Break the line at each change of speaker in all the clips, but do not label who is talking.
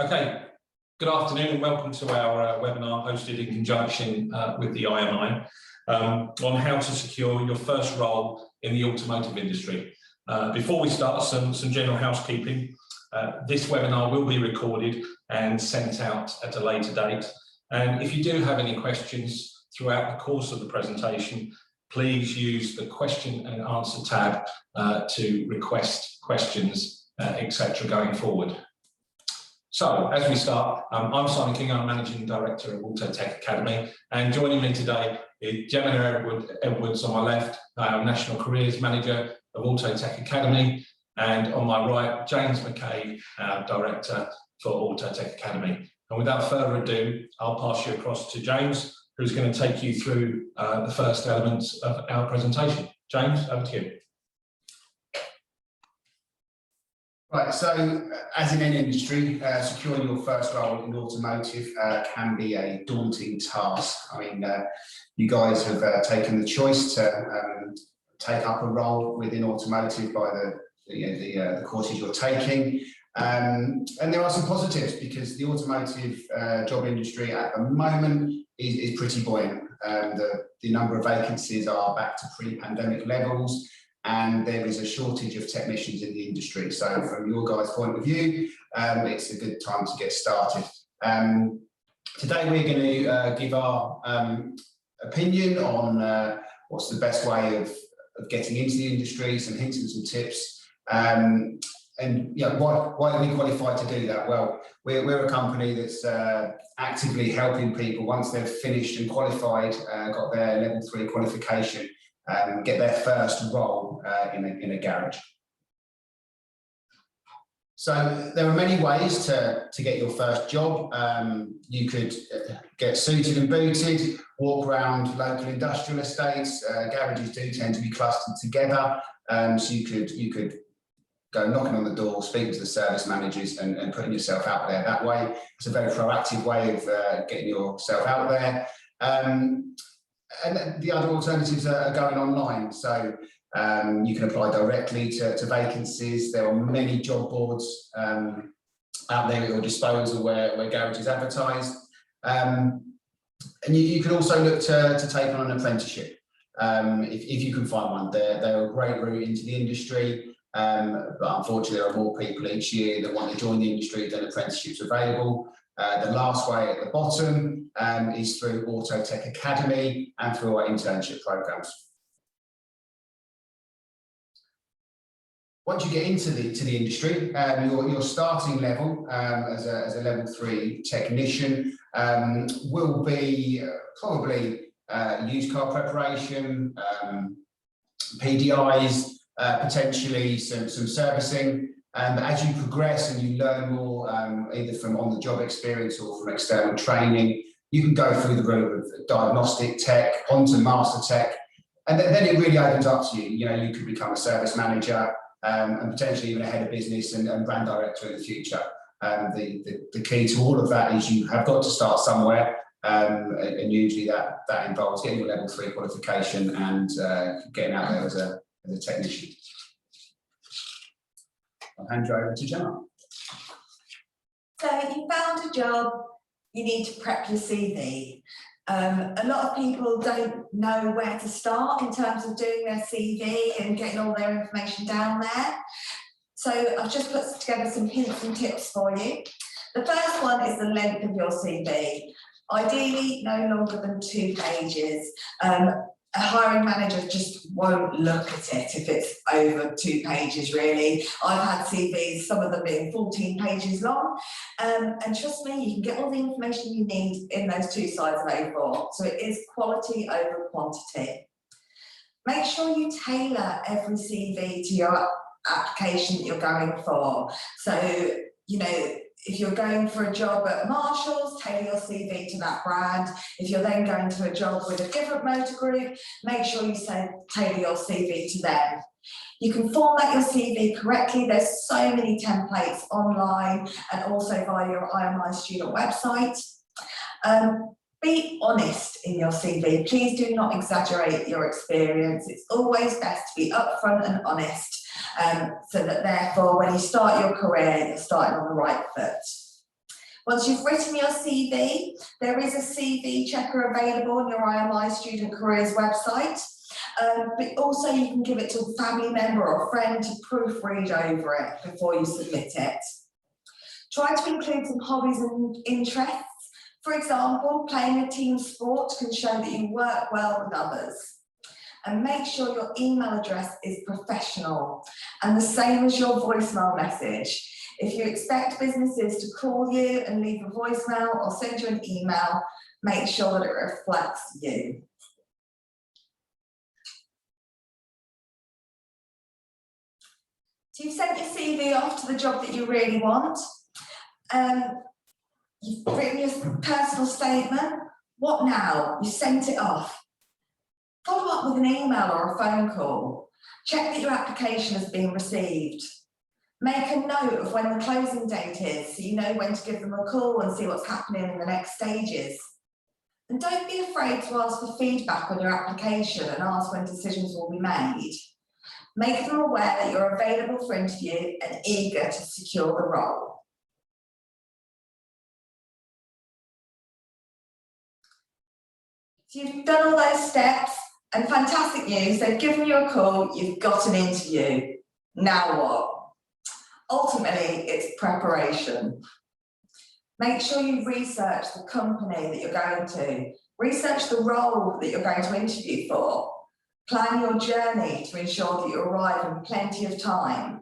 Okay, good afternoon and welcome to our webinar hosted in conjunction with the IMI on how to secure your first role in the automotive industry. Before we start, some general housekeeping. This webinar will be recorded and sent out at a later date. And if you do have any questions throughout the course of the presentation, please use the question and answer tab to request questions, etc. going forward. So, as we start, I'm Simon King, I'm Managing Director of Autotech Academy, and joining me today is Gemma Edwards on my left, National Careers Manager of Autotech Academy, and on my right, James McKay, Director for Autotech Academy. And without further ado, I'll pass you across to James, who's going to take you through the first elements of our presentation. James, over to you.
Right, so as in any industry, securing your first role in automotive can be a daunting task. I mean, you guys have taken the choice to take up a role within automotive by the courses you're taking. And there are some positives because the automotive job industry at the moment is pretty buoyant. The number of vacancies are back to pre-pandemic levels, and there is a shortage of technicians in the industry. So from your guys' point of view, it's a good time to get started. Today we're going to give our opinion on what's the best way of getting into the industry, some hints and some tips. And why are we qualified to do that? Well, we're a company that's actively helping people once they've finished and qualified, got their level 3 qualification, get their first role in a garage. So there are many ways to get your first job. You could get suited and booted, walk around local industrial estates. Garages do tend to be clustered together, so you could go knocking on the door, speaking to the service managers and putting yourself out there that way. It's a very proactive way of getting yourself out there. And the other alternatives are going online. So you can apply directly to vacancies. There are many job boards out there at your disposal where garages advertise. And you can also look to take on an apprenticeship. If you can find one, they're a great route into the industry. But unfortunately, there are more people each year that want to join the industry than apprenticeships available. The last way at the bottom is through Autotech Academy and through our internship programs. Once you get into the industry, your starting level as a level 3 technician will be probably used car preparation, PDIs, potentially some servicing. But as you progress and you learn more, either from on-the-job experience or from external training, you can go through the route of diagnostic tech onto master tech, and then it really opens up to you. You know, you could become a service manager and potentially even a head of business and brand director in the future. The key to all of that is you have got to start somewhere, and usually that involves getting your level 3 qualification and getting out there as a technician. I'll hand you over to Gemma.
So you found a job, you need to prep your CV. A lot of people don't know where to start in terms of doing their CV and getting all their information down there. So I've just put together some hints and tips for you. The first one is the length of your CV. Ideally, no longer than 2 pages. A hiring manager just won't look at it if it's over 2 pages, really. I've had CVs, some of them being 14 pages long, and trust me, you can get all the information you need in those 2 sides of A4. So it is quality over quantity. Make sure you tailor every CV to your application that you're going for. So, you know, if you're going for a job at Marshall's, tailor your CV to that brand. If you're then going to a job with a different motor group, make sure you tailor your CV to them. You can format your CV correctly. There's so many templates online and also via your IMI student website. Be honest in your CV. Please do not exaggerate your experience. It's always best to be upfront and honest, so that therefore when you start your career, you're starting on the right foot. Once you've written your CV, there is a CV checker available on your IMI Student Careers website. But also you can give it to a family member or a friend to proofread over it before you submit it. Try to include some hobbies and interests. For example, playing a team sport can show that you work well with others. And make sure your email address is professional and the same as your voicemail message. If you expect businesses to call you and leave a voicemail or send you an email, make sure that it reflects you. So you've sent your CV off to the job that you really want. You've written your personal statement. What now? You sent it off. Follow up with an email or a phone call. Check that your application has been received. Make a note of when the closing date is so you know when to give them a call and see what's happening in the next stages. And don't be afraid to ask for feedback on your application and ask when decisions will be made. Make them aware that you're available for interview and eager to secure the role. So you've done all those steps, and fantastic news, they've given you a call, you've got an interview. Now what? Ultimately, it's preparation. Make sure you research the company that you're going to. Research the role that you're going to interview for. Plan your journey to ensure that you arrive in plenty of time.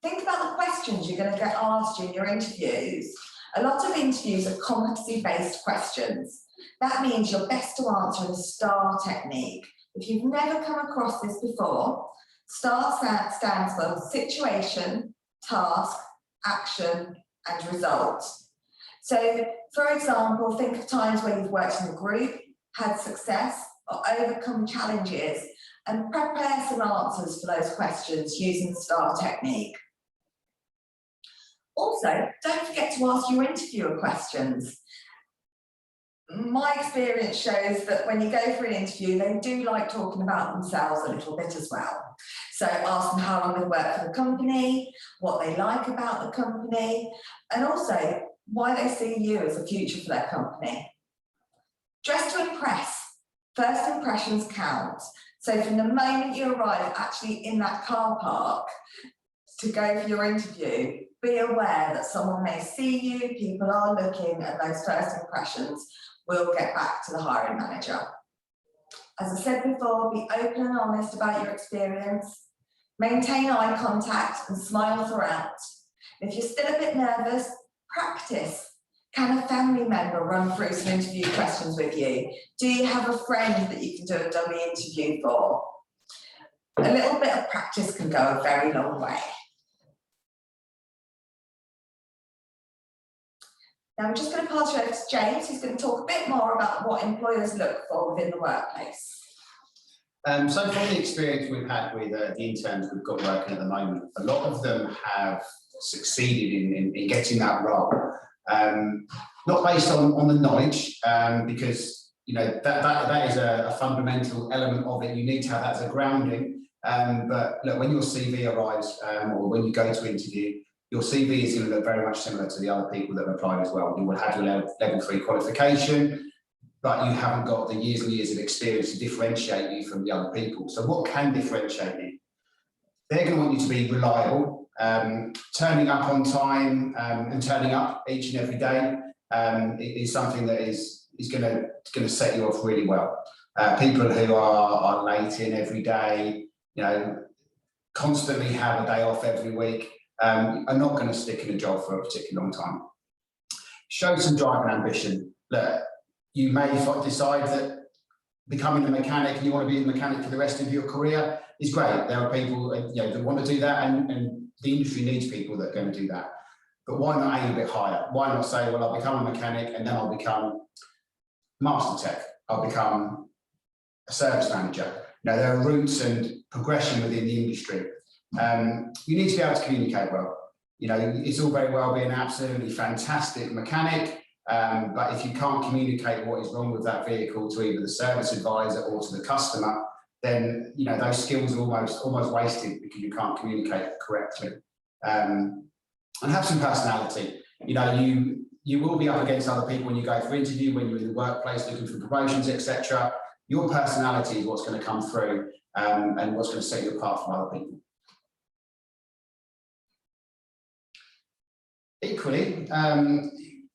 Think about the questions you're going to get asked in your interviews. A lot of interviews are competency-based questions. That means you're best to answer in the STAR technique. If you've never come across this before, STAR stands for situation, task, action, and result. So, for example, think of times where you've worked in a group, had success, or overcome challenges, and prepare some answers for those questions using the STAR technique. Also, don't forget to ask your interviewer questions. My experience shows that when you go for an interview, they do like talking about themselves a little bit as well. So ask them how long they've worked for the company, what they like about the company, and also why they see you as a future for their company. Dress to impress. First impressions count. So from the moment you arrive actually in that car park to go for your interview, be aware that someone may see you, people are looking, and those first impressions will get back to the hiring manager. As I said before, be open and honest about your experience, maintain eye contact and smile throughout. If you're still a bit nervous, practice. Can a family member run through some interview questions with you? Do you have a friend that you can do a dummy interview for? A little bit of practice can go a very long way. Now I'm just going to pass you over to James, who's going to talk a bit more about what employers look for within the workplace.
So from the experience we've had with the interns we've got working at the moment, a lot of them have succeeded in getting that role. Not based on the knowledge, because you know that is a fundamental element of it. You need to have that as a grounding. But look, when your CV arrives or when you go to interview, your CV is going to look very much similar to the other people that have applied as well. You will have your level 3 qualification, but you haven't got the years and years of experience to differentiate you from the other people. So what can differentiate you? They're going to want you to be reliable, turning up on time and turning up each and every day is something that is going to set you off really well. People who are late in every day, you know, constantly have a day off every week, are not going to stick in a job for a particularly long time. Show some drive and ambition. Look, you may decide that becoming a mechanic and you want to be a mechanic for the rest of your career is great. There are people that want to do that, and the industry needs people that are going to do that. But why not aim a bit higher? Why not say, well, I'll become a mechanic and then I'll become master tech. I'll become a service manager. Now, there are routes and progression within the industry. You need to be able to communicate well. You know, it's all very well being an absolutely fantastic mechanic, but if you can't communicate what is wrong with that vehicle to either the service advisor or to the customer, then you know those skills are almost wasted because you can't communicate correctly. And have some personality. You know, You will be up against other people when you go for interview, when you're in the workplace looking for promotions, etc. Your personality is what's going to come through and what's going to set you apart from other people. Equally,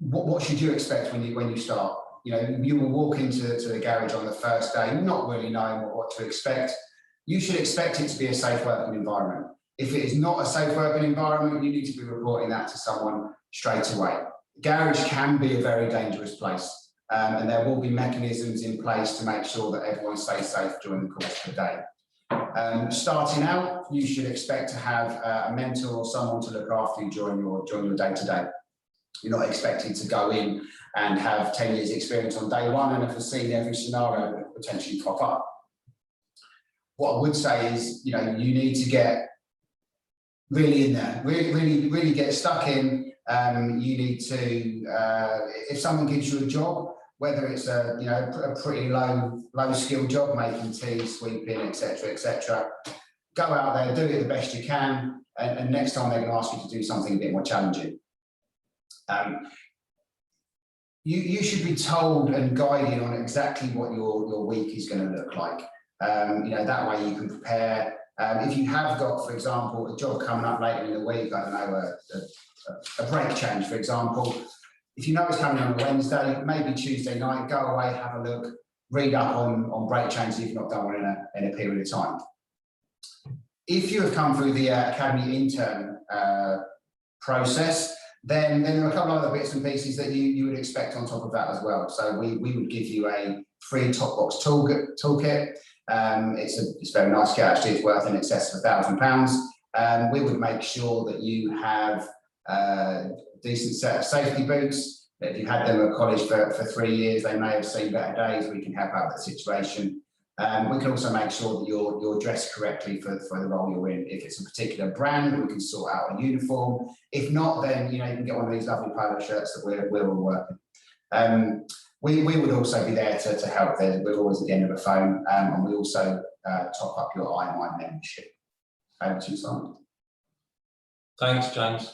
what should you expect when you start? You know, you will walk into a garage on the first day, not really knowing what to expect. You should expect it to be a safe working environment. If it is not a safe working environment, you need to be reporting that to someone straight away. The garage can be a very dangerous place, and there will be mechanisms in place to make sure that everyone stays safe during the course of the day. Starting out, you should expect to have a mentor or someone to look after you during your day-to-day. You're not expected to go in and have 10 years experience on day one and have seen every scenario that could potentially pop up. What I would say is, you know, you need to get really in there, really get stuck in. You need to, if someone gives you a job, whether it's a pretty low skill job, making tea, sweeping, etc., go out there, do it the best you can, and next time they're going to ask you to do something a bit more challenging. You should be told and guided on exactly what your week is going to look like. You know, that way you can prepare. If you have got, for example, a job coming up later in the week, I don't know, a brake change, for example. If you know it's coming on a Wednesday, maybe Tuesday night, go away, have a look, read up on brake changes if you've not done one in a period of time. If you have come through the Academy intern process, then there are a couple of other bits and pieces that you would expect on top of that as well. So we would give you a free top box toolkit. It's very nice kit, actually. It's worth in excess of £1,000. We would make sure that you have a decent set of safety boots. If you had them at college for 3 years, they may have seen better days. We can help out that situation. We can also make sure that you're dressed correctly for the role you're in. If it's a particular brand, we can sort out a uniform. If not, then you can get one of these lovely polo shirts that we're all working. We would also be there to help. We're always at the end of the phone, and we also top up your IMI membership. Over to you, Simon.
Thanks, James.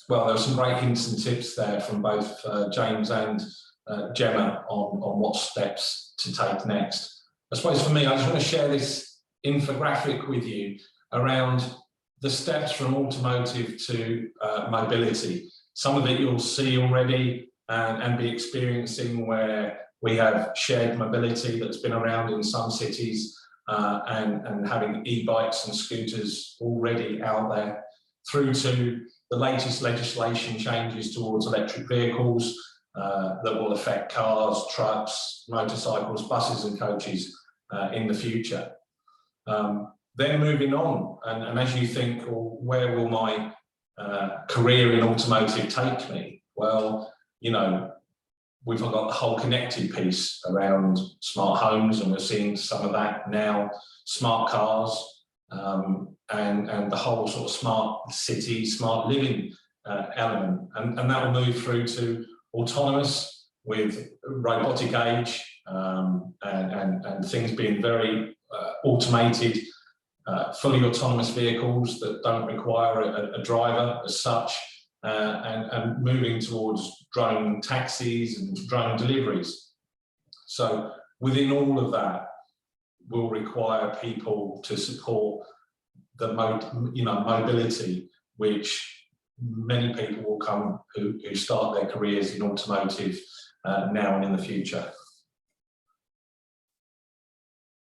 Well, there were some great hints and tips there from both James and Gemma on what steps to take next. I suppose for me, I just want to share this infographic with you around the steps from automotive to mobility. Some of it you'll see already and be experiencing, where we have shared mobility that's been around in some cities and having e-bikes and scooters already out there, through to the latest legislation changes towards electric vehicles that will affect cars, trucks, motorcycles, buses and coaches in the future. Then moving on, and as you think, well, where will my career in automotive take me? Well, we've got the whole connected piece around smart homes, and we're seeing some of that now, smart cars, and the whole sort of smart city, smart living element. And that will move through to autonomous with robotic age and things being very automated, fully autonomous vehicles that don't require a driver as such, and moving towards drone taxis and drone deliveries. So within all of that, will require people to support the mobility, which many people will come who start their careers in automotive now and in the future.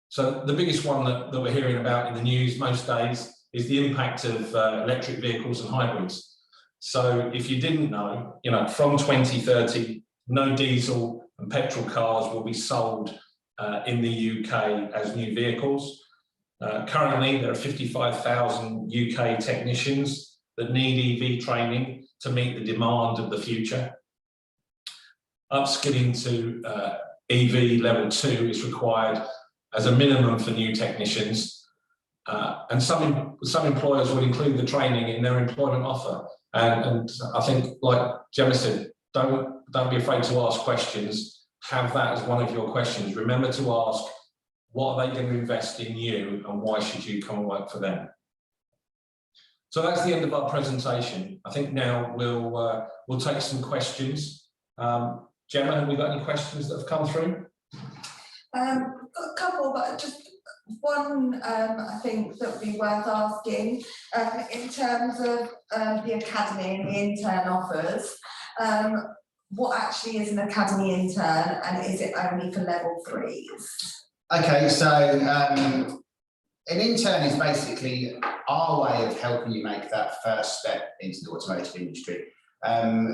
So the biggest one that we're hearing about in the news most days is the impact of electric vehicles and hybrids. So if you didn't know, from 2030, no diesel and petrol cars will be sold in the UK as new vehicles. Currently, there are 55,000 UK technicians that need EV training to meet the demand of the future. Upskilling to EV level 2 is required as a minimum for new technicians, and some employers will include the training in their employment offer. And I think, like Gemma said, don't be afraid to ask questions. Have that as one of your questions. Remember to ask, what are they going to invest in you, and why should you come and work for them? So that's the end of our presentation. I think now we'll take some questions. Gemma, have we got any questions that have come through?
Got a couple, but just one I think that would be worth asking in terms of the academy and the intern offers. What actually is an academy intern, and is it only for level 3s?
Okay, so an intern is basically our way of helping you make that first step into the automotive industry.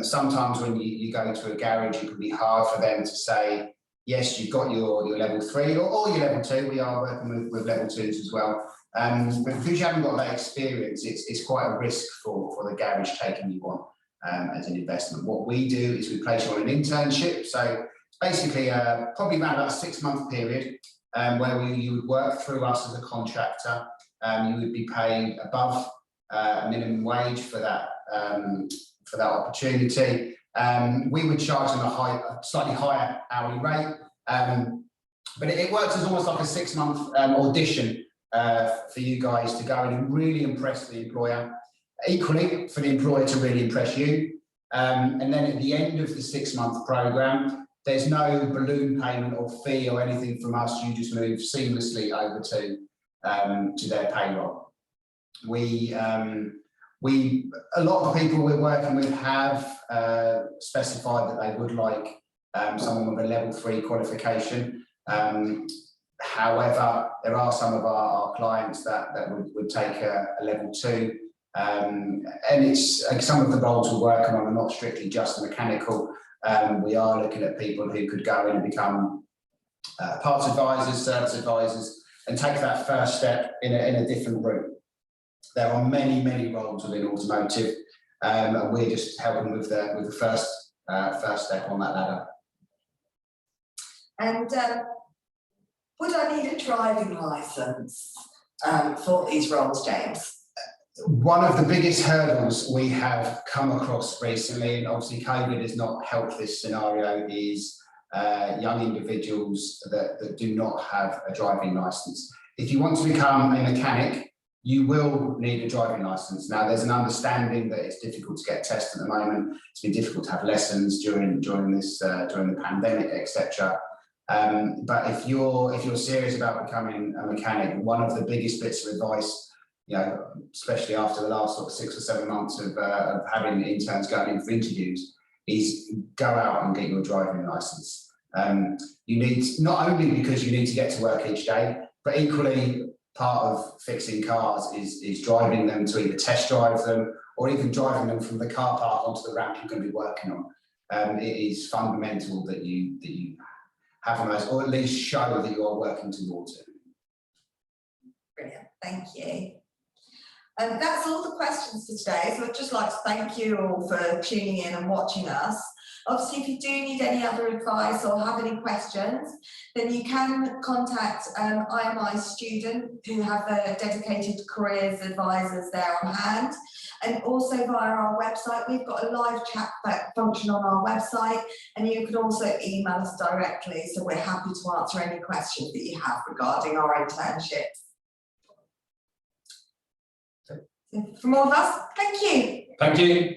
Sometimes when you go to a garage, it can be hard for them to say, yes, you've got your level 3 or your level 2. We are working with level 2s as well. But because you haven't got that experience, it's quite a risk for the garage taking you on as an investment. What we do is we place you on an internship. So it's basically probably around about a 6-month period where you would work through us as a contractor. You would be paid above minimum wage for that opportunity. We would charge them a slightly higher hourly rate, but it works as almost like a 6-month audition for you guys to go in and really impress the employer. Equally, for the employer to really impress you. And then at the end of the 6-month program, there's no balloon payment or fee or anything from us. You just move seamlessly over to their payroll. A lot of people we're working with have specified that they would like someone with a level 3 qualification. However, there are some of our clients that would take a level 2. And it's some of the roles we're working on are not strictly just mechanical. We are looking at people who could go in and become parts advisors, service advisors, and take that first step in a different route. There are many roles within automotive, and we're just helping with the first step on that ladder.
And would I need a driving licence for these roles, James?
One of the biggest hurdles we have come across recently, and obviously COVID has not helped this scenario, is young individuals that do not have a driving licence. If you want to become a mechanic, you will need a driving licence. Now, there's an understanding that it's difficult to get tested at the moment. It's been difficult to have lessons during the pandemic, etc. But if you're serious about becoming a mechanic, one of the biggest bits of advice, especially after the last sort of 6 or 7 months of having interns going in for interviews, is go out and get your driving licence. You need, not only because you need to get to work each day, but equally part of fixing cars is driving them to either test drive them or even driving them from the car park onto the ramp you're going to be working on. It is fundamental that you have one of those, or at least show that you are working towards it.
Brilliant, thank you. And that's all the questions for today. So I'd just like to thank you all for tuning in and watching us. Obviously, if you do need any other advice or have any questions, then you can contact IMI student who have dedicated careers advisors there on hand. And also via our website, we've got a live chat function on our website, and you can also email us directly. So we're happy to answer any questions that you have regarding our internships. From all of us, thank you.
Thank you.